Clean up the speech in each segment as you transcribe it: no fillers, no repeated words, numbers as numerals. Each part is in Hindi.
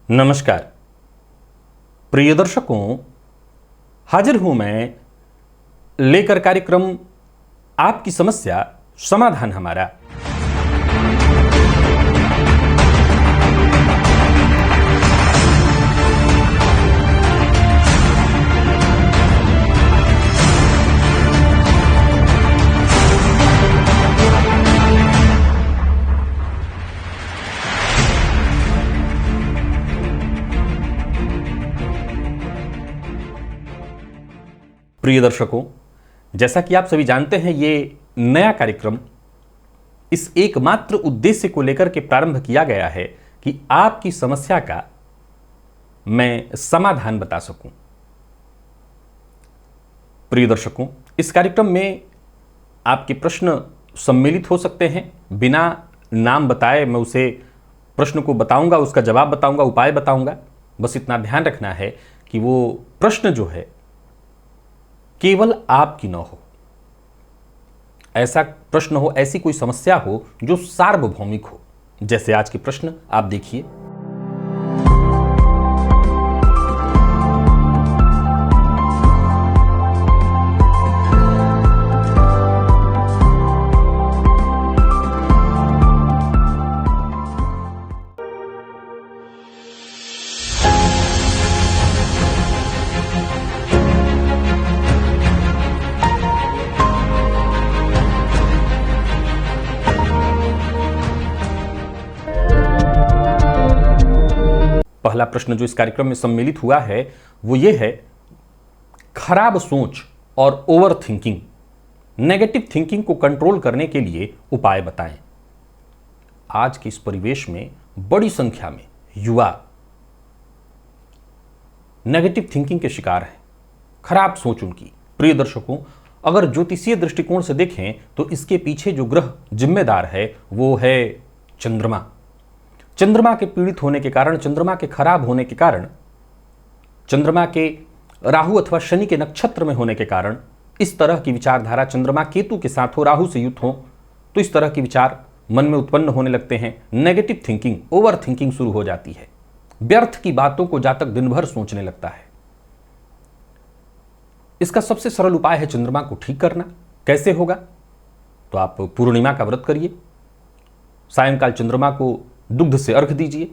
नमस्कार प्रिय दर्शकों, हाजिर हूं मैं लेकर कार्यक्रम आपकी समस्या समाधान हमारा। प्रिय दर्शकों, जैसा कि आप सभी जानते हैं, ये नया कार्यक्रम इस एकमात्र उद्देश्य को लेकर के प्रारंभ किया गया है कि आपकी समस्या का मैं समाधान बता सकूं। प्रिय दर्शकों, इस कार्यक्रम में आपके प्रश्न सम्मिलित हो सकते हैं। बिना नाम बताए मैं उसे प्रश्न को बताऊंगा, उसका जवाब बताऊंगा, उपाय बताऊंगा। बस इतना ध्यान रखना है कि वो प्रश्न जो है केवल आपकी न हो, ऐसा प्रश्न हो, ऐसी कोई समस्या हो जो सार्वभौमिक हो। जैसे आज के प्रश्न आप देखिए। पहला प्रश्न जो इस कार्यक्रम में सम्मिलित हुआ है वो ये है, खराब सोच और ओवर थिंकिंग, नेगेटिव थिंकिंग को कंट्रोल करने के लिए उपाय बताएं। आज के इस परिवेश में बड़ी संख्या में युवा नेगेटिव थिंकिंग के शिकार हैं, खराब सोच उनकी। प्रिय दर्शकों, अगर ज्योतिषीय दृष्टिकोण से देखें तो इसके पीछे जो ग्रह जिम्मेदार है वो है चंद्रमा। चंद्रमा के पीड़ित होने के कारण, चंद्रमा के खराब होने के कारण, चंद्रमा के राहु अथवा शनि के नक्षत्र में होने के कारण इस तरह की विचारधारा, चंद्रमा केतु के साथ हो, राहु से युक्त हो, तो इस तरह की विचार मन में उत्पन्न होने लगते हैं। नेगेटिव थिंकिंग, ओवर थिंकिंग शुरू हो जाती है। व्यर्थ की बातों को जातक दिन भर सोचने लगता है। इसका सबसे सरल उपाय है चंद्रमा को ठीक करना। कैसे होगा? तो आप पूर्णिमा का व्रत करिए, सायंकाल चंद्रमा को दुग्ध से अर्घ दीजिए।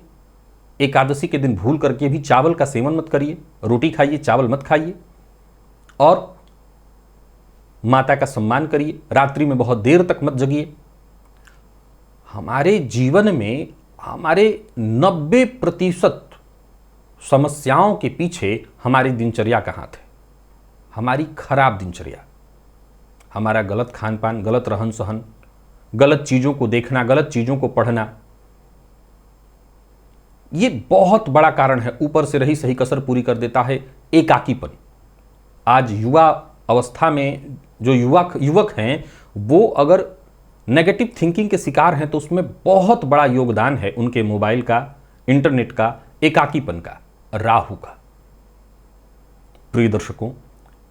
एकादशी के दिन भूल करके भी चावल का सेवन मत करिए, रोटी खाइए, चावल मत खाइए। और माता का सम्मान करिए। रात्रि में बहुत देर तक मत जगिए। हमारे जीवन में हमारे 90% समस्याओं के पीछे हमारी दिनचर्या का हाथ है। हमारी खराब दिनचर्या, हमारा गलत खान पान, गलत रहन सहन, गलत चीज़ों को देखना, गलत चीज़ों को पढ़ना, ये बहुत बड़ा कारण है। ऊपर से रही सही कसर पूरी कर देता है एकाकीपन। आज युवा अवस्था में जो युवक हैं वो अगर नेगेटिव थिंकिंग के शिकार हैं तो उसमें बहुत बड़ा योगदान है उनके मोबाइल का, इंटरनेट का, एकाकीपन का, राहु का। प्रिय दर्शकों,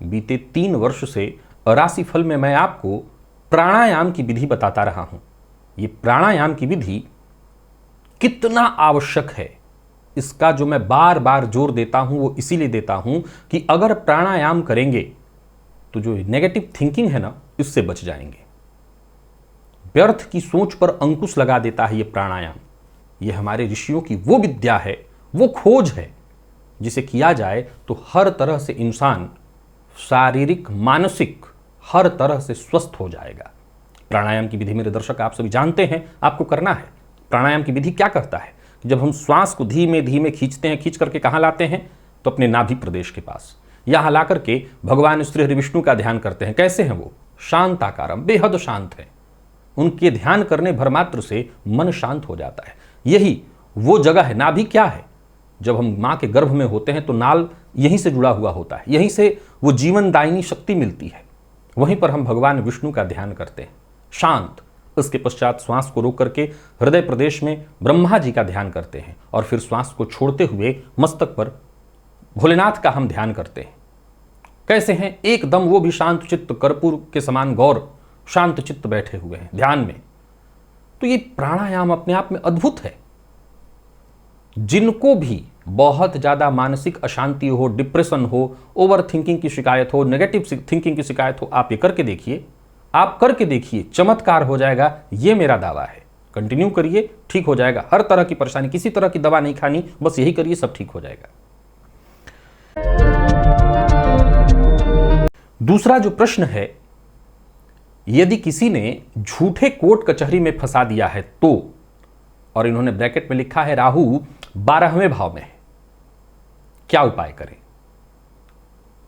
बीते 3 वर्ष से राशिफल में मैं आपको प्राणायाम की विधि बताता रहा हूं। ये प्राणायाम की विधि कितना आवश्यक है, इसका जो मैं बार बार जोर देता हूं वो इसीलिए देता हूं कि अगर प्राणायाम करेंगे तो जो नेगेटिव थिंकिंग है ना, इससे बच जाएंगे। व्यर्थ की सोच पर अंकुश लगा देता है ये प्राणायाम। ये हमारे ऋषियों की वो विद्या है, वो खोज है जिसे किया जाए तो हर तरह से इंसान शारीरिक, मानसिक हर तरह से स्वस्थ हो जाएगा। प्राणायाम की विधि मेरे दर्शक आप सभी जानते हैं, आपको करना है। प्राणायाम की विधि क्या करता है? जब हम श्वास को धीमे धीमे खींचते हैं, खींच करके कहाँ लाते हैं? तो अपने नाभि प्रदेश के पास। यहाँ ला करके भगवान श्री हरि विष्णु का ध्यान करते हैं। कैसे हैं वो? शांताकारम, बेहद शांत है। उनके ध्यान करने भर मात्र से मन शांत हो जाता है। यही वो जगह है। नाभि क्या है? जब हम माँ के गर्भ में होते हैं तो नाल यहीं से जुड़ा हुआ होता है, यहीं से वो जीवनदायिनी शक्ति मिलती है। वहीं पर हम भगवान विष्णु का ध्यान करते हैं, शांत। उसके पश्चात श्वास को रोक करके हृदय प्रदेश में ब्रह्मा जी का ध्यान करते हैं और फिर श्वास को छोड़ते हुए मस्तक पर भोलेनाथ का हम ध्यान करते हैं। कैसे हैं? एकदम वो भी शांत चित्त, कर्पूर के समान गौर, शांत चित्त बैठे हुए हैं ध्यान में। तो ये प्राणायाम अपने आप में अद्भुत है। जिनको भी बहुत ज़्यादा मानसिक अशांति हो, डिप्रेशन हो, ओवर थिंकिंग की शिकायत हो, नेगेटिव थिंकिंग की शिकायत हो, आप ये करके देखिए, आप करके देखिए, चमत्कार हो जाएगा, ये मेरा दावा है। कंटिन्यू करिए, ठीक हो जाएगा। हर तरह की परेशानी, किसी तरह की दवा नहीं खानी, बस यही करिए, सब ठीक हो जाएगा। दूसरा जो प्रश्न है, यदि किसी ने झूठे कोर्ट कचहरी में फंसा दिया है तो, और इन्होंने ब्रैकेट में लिखा है राहु 12वें भाव में है, क्या उपाय करें?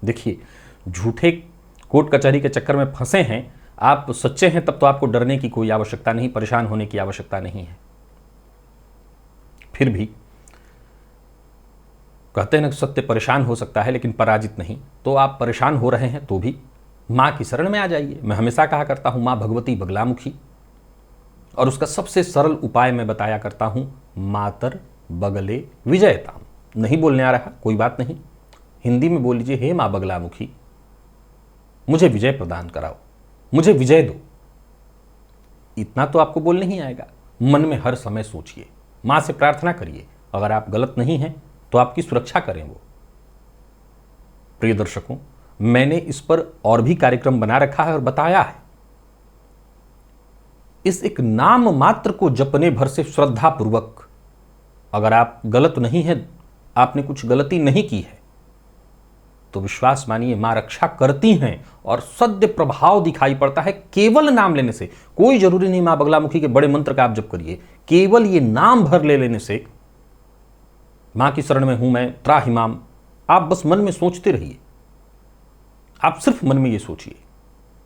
देखिए, झूठे कोर्ट कचहरी के चक्कर में फंसे हैं, आप सच्चे हैं, तब तो आपको डरने की कोई आवश्यकता नहीं, परेशान होने की आवश्यकता नहीं है। फिर भी कहते हैं ना, सत्य परेशान हो सकता है लेकिन पराजित नहीं। तो आप परेशान हो रहे हैं तो भी मां की शरण में आ जाइए। मैं हमेशा कहा करता हूं, मां भगवती बगलामुखी, और उसका सबसे सरल उपाय मैं बताया करता हूं, मातर बगले विजयताम। नहीं बोलने आ रहा, कोई बात नहीं, हिंदी में बोल लीजिए, हे मां बगलामुखी, मुझे विजय प्रदान कराओ, मुझे विजय दो। इतना तो आपको बोलने ही आएगा, मन में हर समय सोचिए, मां से प्रार्थना करिए। अगर आप गलत नहीं हैं तो आपकी सुरक्षा करें वो। प्रिय दर्शकों, मैंने इस पर और भी कार्यक्रम बना रखा है और बताया है। इस एक नाम मात्र को जपने भर से श्रद्धा पूर्वक, अगर आप गलत नहीं हैं, आपने कुछ गलती नहीं की है, तो विश्वास मानिए मां रक्षा करती हैं और सद्य प्रभाव दिखाई पड़ता है केवल नाम लेने से। कोई जरूरी नहीं मां बगलामुखी के बड़े मंत्र का आप जप करिए, केवल ये नाम भर ले लेने से, मां की शरण में हूं मैं, त्राहिमाम, आप बस मन में सोचते रहिए। आप सिर्फ मन में ये सोचिए,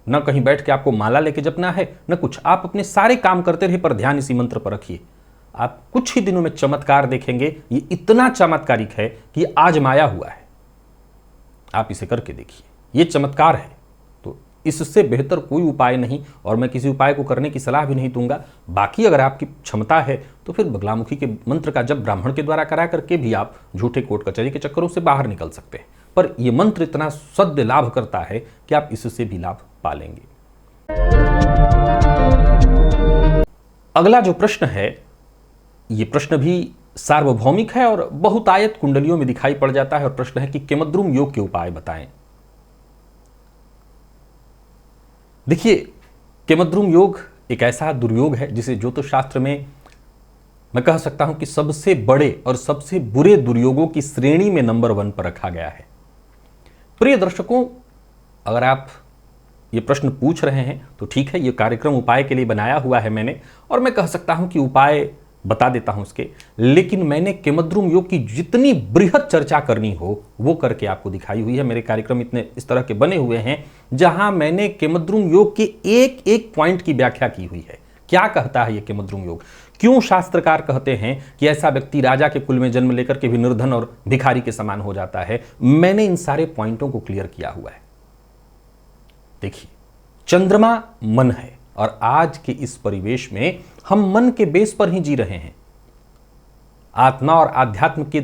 न कहीं बैठ के आपको माला लेके जपना है, न कुछ। आप अपने सारे काम करते रहिए पर ध्यान इसी मंत्र पर रखिए। आप कुछ ही दिनों में चमत्कार देखेंगे। ये इतना चमत्कारिक है कि ये आजमाया हुआ है। आप इसे करके देखिए, ये चमत्कार है। तो इससे बेहतर कोई उपाय नहीं, और मैं किसी उपाय को करने की सलाह भी नहीं दूंगा। बाकी अगर आपकी क्षमता है तो फिर बगलामुखी के मंत्र का जप ब्राह्मण के द्वारा करा करके भी आप झूठे कोर्ट कचहरी के चक्करों से बाहर निकल सकते हैं। पर यह मंत्र इतना सद्य लाभ करता है कि आप इससे भी लाभ पा लेंगे। अगला जो प्रश्न है, यह प्रश्न भी सार्वभौमिक है और बहुतायत कुंडलियों में दिखाई पड़ जाता है, और प्रश्न है कि केमद्रुम योग के उपाय बताएं। देखिए, केमद्रुम योग एक ऐसा दुर्योग है जिसे ज्योतिष शास्त्र में मैं कह सकता हूं कि सबसे बड़े और सबसे बुरे दुर्योगों की श्रेणी में नंबर 1 पर रखा गया है। प्रिय दर्शकों, अगर आप ये प्रश्न पूछ रहे हैं तो ठीक है, ये कार्यक्रम उपाय के लिए बनाया हुआ है मैंने, और मैं कह सकता हूं कि उपाय बता देता हूं इसके, लेकिन मैंने केमद्रुम योग की जितनी बृहद चर्चा करनी हो वो करके आपको दिखाई हुई है। मेरे कार्यक्रम इतने इस तरह के बने हुए हैं जहां मैंने केमद्रुम योग के एक एक पॉइंट की व्याख्या की हुई है। क्या कहता है ये केमद्रुम योग, क्यों शास्त्रकार कहते हैं कि ऐसा व्यक्ति राजा के कुल में जन्म लेकर के भी निर्धन और भिखारी के समान हो जाता है, मैंने इन सारे पॉइंटों को क्लियर किया हुआ है। देखिए, चंद्रमा मन है, और आज के इस परिवेश में हम मन के बेस पर ही जी रहे हैं। आत्मा और आध्यात्म के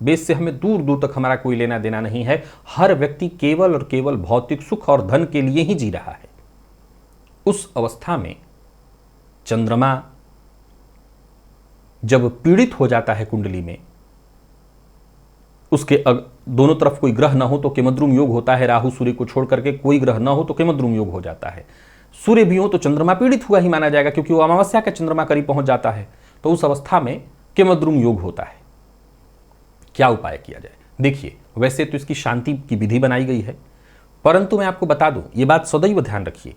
बेस से हमें दूर दूर तक हमारा कोई लेना देना नहीं है। हर व्यक्ति केवल और केवल भौतिक सुख और धन के लिए ही जी रहा है। उस अवस्था में चंद्रमा जब पीड़ित हो जाता है कुंडली में, उसके दोनों तरफ कोई ग्रह ना हो तो केमद्रुम योग होता है। राहु सूर्य को छोड़ करके कोई ग्रह ना हो तो केमद्रुम योग हो जाता है। सूर्य भी हो तो चंद्रमा पीड़ित हुआ ही माना जाएगा, क्योंकि वो अमावस्या का चंद्रमा करीब पहुंच जाता है। तो उस अवस्था में केमद्रुम योग होता है। क्या उपाय किया जाए? देखिए, वैसे तो इसकी शांति की विधि बनाई गई है, परंतु मैं आपको बता दूं, यह बात सदैव ध्यान रखिए,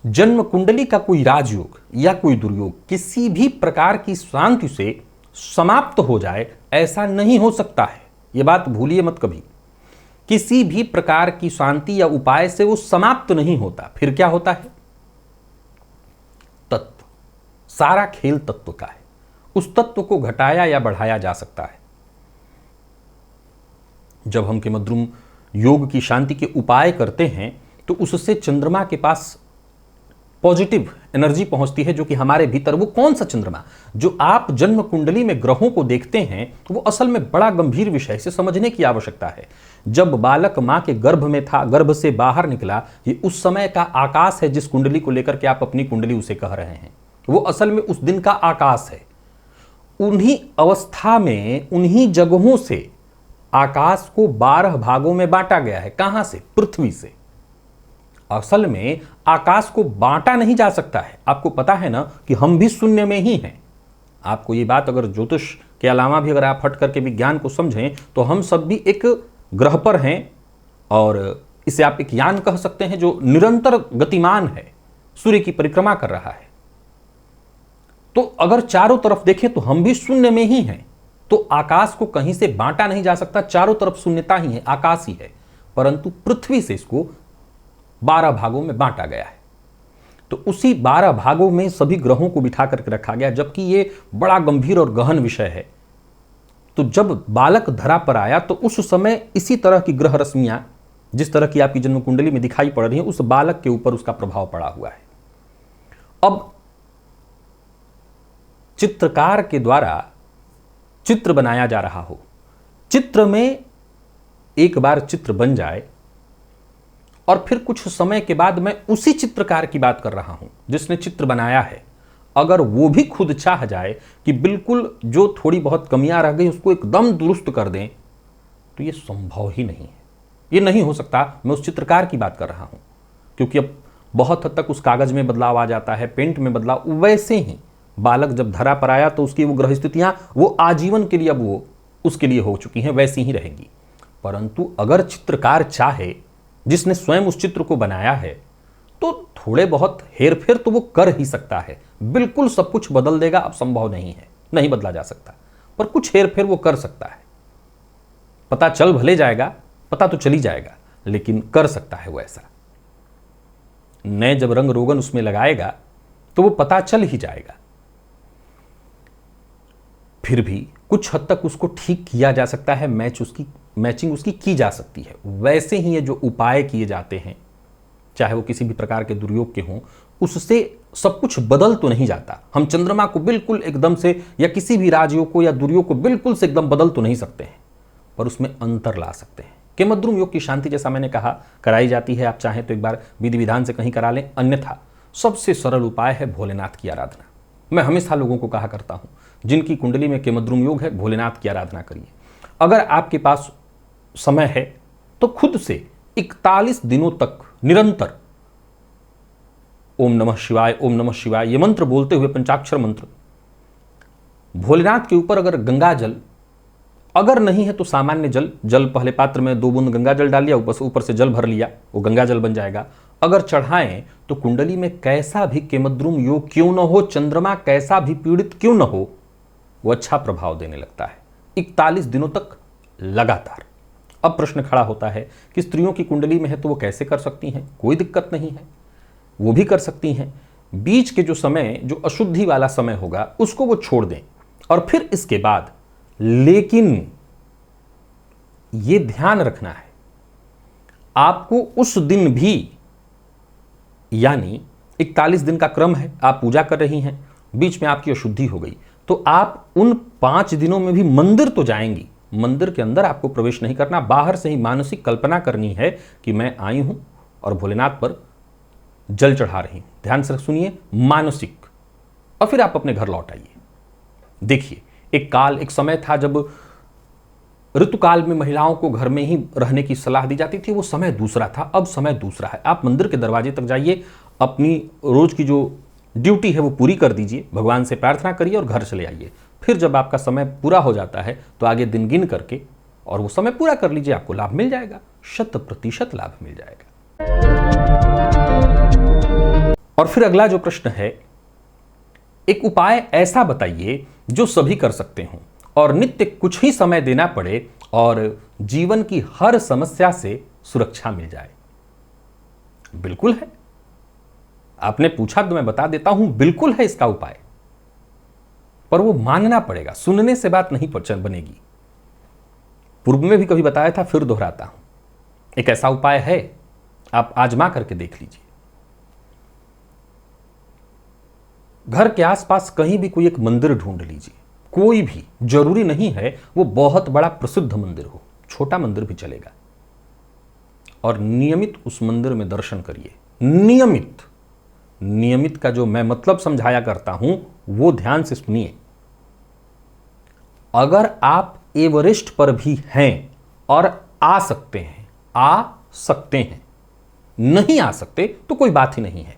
जन्म कुंडली का कोई राजयोग या कोई दुर्योग किसी भी प्रकार की शांति से समाप्त हो जाए, ऐसा नहीं हो सकता है। यह बात भूलिए मत कभी। किसी भी प्रकार की शांति या उपाय से वो समाप्त नहीं होता। फिर क्या होता है? तत्व, सारा खेल तत्व का है। उस तत्व को घटाया या बढ़ाया जा सकता है। जब हम केमद्रुम योग की शांति के उपाय करते हैं तो उससे चंद्रमा के पास पॉजिटिव एनर्जी पहुंचती है, जो कि हमारे भीतर, वो कौन सा चंद्रमा जो आप जन्म कुंडली में ग्रहों को देखते हैं, वो असल में बड़ा गंभीर विषय से समझने की आवश्यकता है। जब बालक मां के गर्भ में था, गर्भ से बाहर निकला, ये उस समय का आकाश है जिस कुंडली को लेकर के आप अपनी कुंडली उसे कह रहे हैं। वो असल में उस दिन का आकाश है। उन्हीं अवस्था में, उन्हीं जगहों से आकाश को 12 भागों में बांटा गया है। कहां से? पृथ्वी से। असल में आकाश को बांटा नहीं जा सकता है। आपको पता है ना कि हम भी शून्य में ही हैं। आपको ये बात अगर ज्योतिष के अलावा भी अगर आप हट करके विज्ञान को समझें तो हम सब भी एक ग्रह पर हैं, और इसे आप एक यान कह सकते हैं जो निरंतर गतिमान है, सूर्य की परिक्रमा कर रहा है। तो अगर चारों तरफ देखें तो हम भी शून्य में ही हैं। तो आकाश को कहीं से बांटा नहीं जा सकता, चारों तरफ शून्यता ही है, आकाश ही है। परंतु पृथ्वी से इसको 12 भागों में बांटा गया है। तो उसी 12 भागों में सभी ग्रहों को बिठा करके रखा गया, जबकि ये बड़ा गंभीर और गहन विषय है। तो जब बालक धरा पर आया तो उस समय इसी तरह की ग्रह रश्मियां, जिस तरह की आपकी जन्म कुंडली में दिखाई पड़ रही है, उस बालक के ऊपर उसका प्रभाव पड़ा हुआ है। अब चित्रकार के द्वारा चित्र बनाया जा रहा हो, चित्र में एक बार चित्र बन जाए और फिर कुछ समय के बाद मैं उसी चित्रकार की बात कर रहा हूं जिसने चित्र बनाया है, अगर वो भी खुद चाह जाए कि बिल्कुल जो थोड़ी बहुत कमियां रह गई उसको एकदम दुरुस्त कर दें, तो ये संभव ही नहीं है, ये नहीं हो सकता। मैं उस चित्रकार की बात कर रहा हूं, क्योंकि अब बहुत हद तक उस कागज में बदलाव आ जाता है, पेंट में बदलाव। वैसे ही बालक जब धरा पर आया तो उसकी वो ग्रह स्थितियां वो आजीवन के लिए अब वो उसके लिए हो चुकी हैं, वैसी ही रहेंगी। परंतु अगर चित्रकार चाहे, जिसने स्वयं उस चित्र को बनाया है, तो थोड़े बहुत हेरफेर तो वो कर ही सकता है। बिल्कुल सब कुछ बदल देगा अब संभव नहीं है, नहीं बदला जा सकता, पर कुछ हेरफेर वो कर सकता है। पता चल भले जाएगा, पता तो चली जाएगा, लेकिन कर सकता है वो ऐसा। नए जब रंग रोगन उसमें लगाएगा तो वो पता चल ही जाएगा। फिर भी कुछ हद तक उसको ठीक किया जा सकता है, मैचिंग उसकी की जा सकती है। वैसे ही ये जो उपाय किए जाते हैं, चाहे वो किसी भी प्रकार के दुर्योग के हों, उससे सब कुछ बदल तो नहीं जाता। हम चंद्रमा को बिल्कुल एकदम से, या किसी भी राजयोग को या दुर्योग को बिल्कुल से एकदम बदल तो नहीं सकते हैं, पर उसमें अंतर ला सकते हैं। केमद्रुम योग की शांति, जैसा मैंने कहा, कराई जाती है। आप चाहें तो एक बार विधि विधान से कहीं करा लें, अन्यथा सबसे सरल उपाय है भोलेनाथ की आराधना। मैं हमेशा लोगों को कहा करता हूं, जिनकी कुंडली में केमद्रुम योग है, भोलेनाथ की आराधना करिए। अगर आपके पास समय है तो खुद से 41 दिनों तक निरंतर ओम नमः शिवाय, ओम नमः शिवाय ये मंत्र बोलते हुए, पंचाक्षर मंत्र, भोलेनाथ के ऊपर अगर गंगा जल, अगर नहीं है तो सामान्य जल पहले पात्र में 2 बूंद गंगा जल डाल लिया, ऊपर से जल भर लिया, वो गंगा जल बन जाएगा। अगर चढ़ाएं तो कुंडली में कैसा भी केमद्रुम योग क्यों न हो, चंद्रमा कैसा भी पीड़ित क्यों न हो, वो अच्छा प्रभाव देने लगता है 41 दिनों तक लगातार। अब प्रश्न खड़ा होता है कि स्त्रियों की कुंडली में है तो वो कैसे कर सकती हैं? कोई दिक्कत नहीं है, वो भी कर सकती हैं। बीच के जो समय, जो अशुद्धि वाला समय होगा, उसको वो छोड़ दें, और फिर इसके बाद, लेकिन ये ध्यान रखना है आपको उस दिन भी, यानी 41 दिन का क्रम है, आप पूजा कर रही हैं, बीच में आपकी अशुद्धि हो गई, तो आप उन 5 दिनों में भी मंदिर तो जाएंगी। मंदिर के अंदर आपको प्रवेश नहीं करना, बाहर से ही मानसिक कल्पना करनी है कि मैं आई हूं और भोलेनाथ पर जल चढ़ा रही हूं। ध्यान से सुनिए, मानसिक, और फिर आप अपने घर लौट आइए। देखिए, एक समय था जब ऋतुकाल में महिलाओं को घर में ही रहने की सलाह दी जाती थी, वो समय दूसरा था, अब समय दूसरा है। आप मंदिर के दरवाजे तक जाइए, अपनी रोज की जो ड्यूटी है वो पूरी कर दीजिए, भगवान से प्रार्थना करिए और घर चले आइए। फिर जब आपका समय पूरा हो जाता है तो आगे दिन गिन करके और वो समय पूरा कर लीजिए, आपको लाभ मिल जाएगा, 100% लाभ मिल जाएगा। और फिर अगला जो प्रश्न है, एक उपाय ऐसा बताइए जो सभी कर सकते हों और नित्य कुछ ही समय देना पड़े और जीवन की हर समस्या से सुरक्षा मिल जाए। बिल्कुल है, आपने पूछा तो मैं बता देता हूं, बिल्कुल है इसका उपाय, पर वो मानना पड़ेगा, सुनने से बात नहीं बनेगी। पूर्व में भी कभी बताया था, फिर दोहराता हूं, एक ऐसा उपाय है, आप आजमा करके देख लीजिए। घर के आसपास कहीं भी कोई एक मंदिर ढूंढ लीजिए, कोई भी, जरूरी नहीं है वो बहुत बड़ा प्रसिद्ध मंदिर हो, छोटा मंदिर भी चलेगा, और नियमित उस मंदिर में दर्शन करिए। नियमित का जो मैं मतलब समझाया करता हूं वो ध्यान से सुनिए। अगर आप एवरेस्ट पर भी हैं और आ सकते हैं, नहीं आ सकते तो कोई बात ही नहीं है,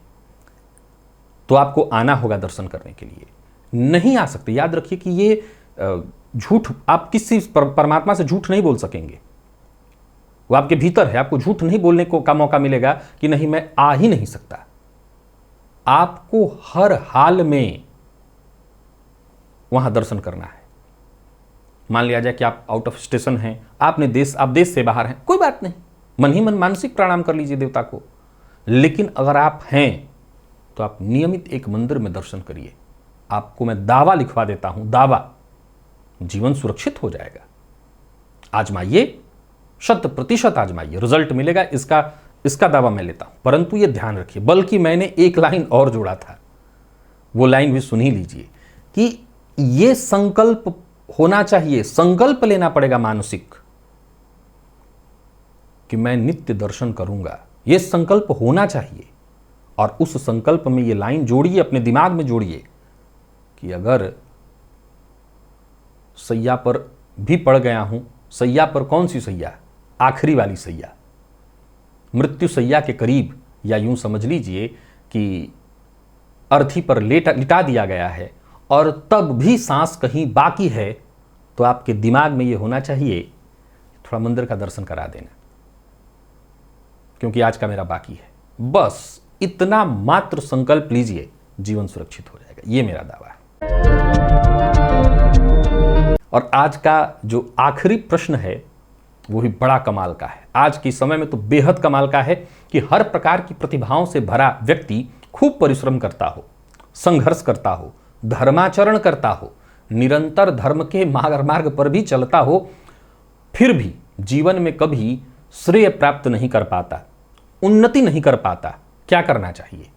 तो आपको आना होगा दर्शन करने के लिए। नहीं आ सकते, याद रखिए कि ये झूठ, आप किसी परमात्मा से झूठ नहीं बोल सकेंगे, वो आपके भीतर है। आपको झूठ नहीं बोलने को का मौका मिलेगा कि नहीं मैं आ ही नहीं सकता। आपको हर हाल में वहां दर्शन करना है। मान लिया जाए कि आप आउट ऑफ स्टेशन हैं, आप देश से बाहर हैं, कोई बात नहीं, मन ही मन मानसिक प्रणाम कर लीजिए देवता को। लेकिन अगर आप हैं तो आप नियमित एक मंदिर में दर्शन करिए। आपको मैं दावा लिखवा देता हूं, दावा, जीवन सुरक्षित हो जाएगा। आजमाइए, 100% आजमाइए, रिजल्ट मिलेगा, इसका दावा मैं लेता हूं। परंतु यह ध्यान रखिए, बल्कि मैंने एक लाइन और जोड़ा था, वो लाइन भी सुन ही लीजिए कि यह संकल्प होना चाहिए, संकल्प लेना पड़ेगा मानसिक कि मैं नित्य दर्शन करूंगा। यह संकल्प होना चाहिए। और उस संकल्प में यह लाइन जोड़िए, अपने दिमाग में जोड़िए कि अगर सैया पर भी पड़ गया हूं, सैया पर कौन सी सैया, आखिरी वाली सैया, मृत्यु सैया के करीब, या यूं समझ लीजिए कि अर्थी पर लिटा दिया गया है और तब भी सांस कहीं बाकी है, तो आपके दिमाग में यह होना चाहिए थोड़ा मंदिर का दर्शन करा देना, क्योंकि आज का मेरा बाकी है। बस इतना मात्र संकल्प लीजिए, जीवन सुरक्षित हो जाएगा, यह मेरा दावा है। और आज का जो आखिरी प्रश्न है वो भी बड़ा कमाल का है। आज के समय में तो बेहद कमाल का है कि हर प्रकार की प्रतिभाओं से भरा व्यक्ति खूब परिश्रम करता हो, संघर्ष करता हो, धर्माचरण करता हो, निरंतर धर्म के मार्ग पर भी चलता हो, फिर भी जीवन में कभी श्रेय प्राप्त नहीं कर पाता, उन्नति नहीं कर पाता। क्या करना चाहिए?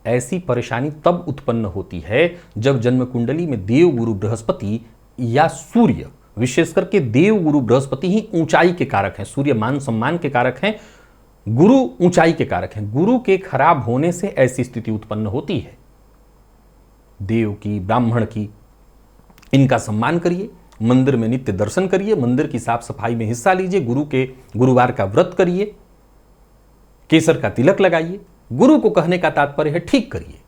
ऐसी परेशानी तब उत्पन्न होती है जब जन्म कुंडली में देव गुरु बृहस्पति या सूर्य, विशेष करके देव गुरु बृहस्पति ही ऊंचाई के कारक हैं, सूर्य मान सम्मान के कारक हैं, गुरु ऊंचाई के कारक हैं। गुरु के खराब होने से ऐसी स्थिति उत्पन्न होती है। देव की, ब्राह्मण की, इनका सम्मान करिए, मंदिर में नित्य दर्शन करिए, मंदिर की साफ सफाई में हिस्सा लीजिए, गुरुवार का व्रत करिए, केसर का तिलक लगाइए। गुरु को कहने का तात्पर्य है ठीक करिए।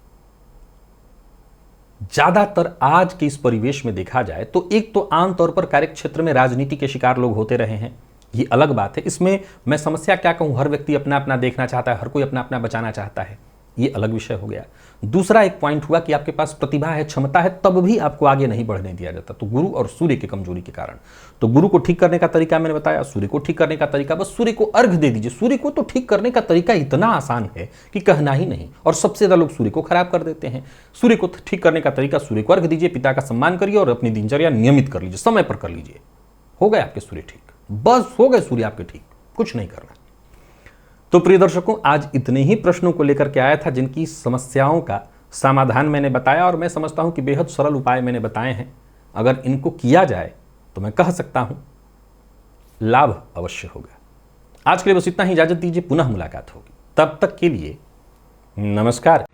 ज्यादातर आज के इस परिवेश में देखा जाए तो एक तो आमतौर पर कार्यक्षेत्र में राजनीति के शिकार लोग होते रहे हैं, ये अलग बात है। इसमें मैं समस्या क्या कहूं, हर व्यक्ति अपना अपना देखना चाहता है, हर कोई अपना अपना बचाना चाहता है, ये अलग विषय हो गया। दूसरा एक पॉइंट हुआ कि आपके पास प्रतिभा है, क्षमता है, तब भी आपको आगे नहीं बढ़ने दिया जाता, तो गुरु और सूर्य की कमजोरी के कारण। तो गुरु को ठीक करने का तरीका मैंने बताया, सूर्य को ठीक करने का तरीका, बस सूर्य को अर्घ दे दीजिए। सूर्य को तो ठीक करने का तरीका इतना आसान है कि कहना ही नहीं, और सबसे ज्यादा लोग सूर्य को खराब कर देते हैं। सूर्य को ठीक करने का तरीका, सूर्य को अर्घ दीजिए, पिता का सम्मान करिए और अपनी दिनचर्या नियमित कर लीजिए, समय पर कर लीजिए, हो गए आपके सूर्य ठीक, बस हो गए सूर्य आपके ठीक, कुछ नहीं करना। तो प्रिय दर्शकों, आज इतने ही प्रश्नों को लेकर के आया था जिनकी समस्याओं का समाधान मैंने बताया, और मैं समझता हूं कि बेहद सरल उपाय मैंने बताए हैं। अगर इनको किया जाए तो मैं कह सकता हूं लाभ अवश्य होगा। आज के लिए बस इतना ही, इजाजत दीजिए, पुनः मुलाकात होगी। तब तक के लिए नमस्कार।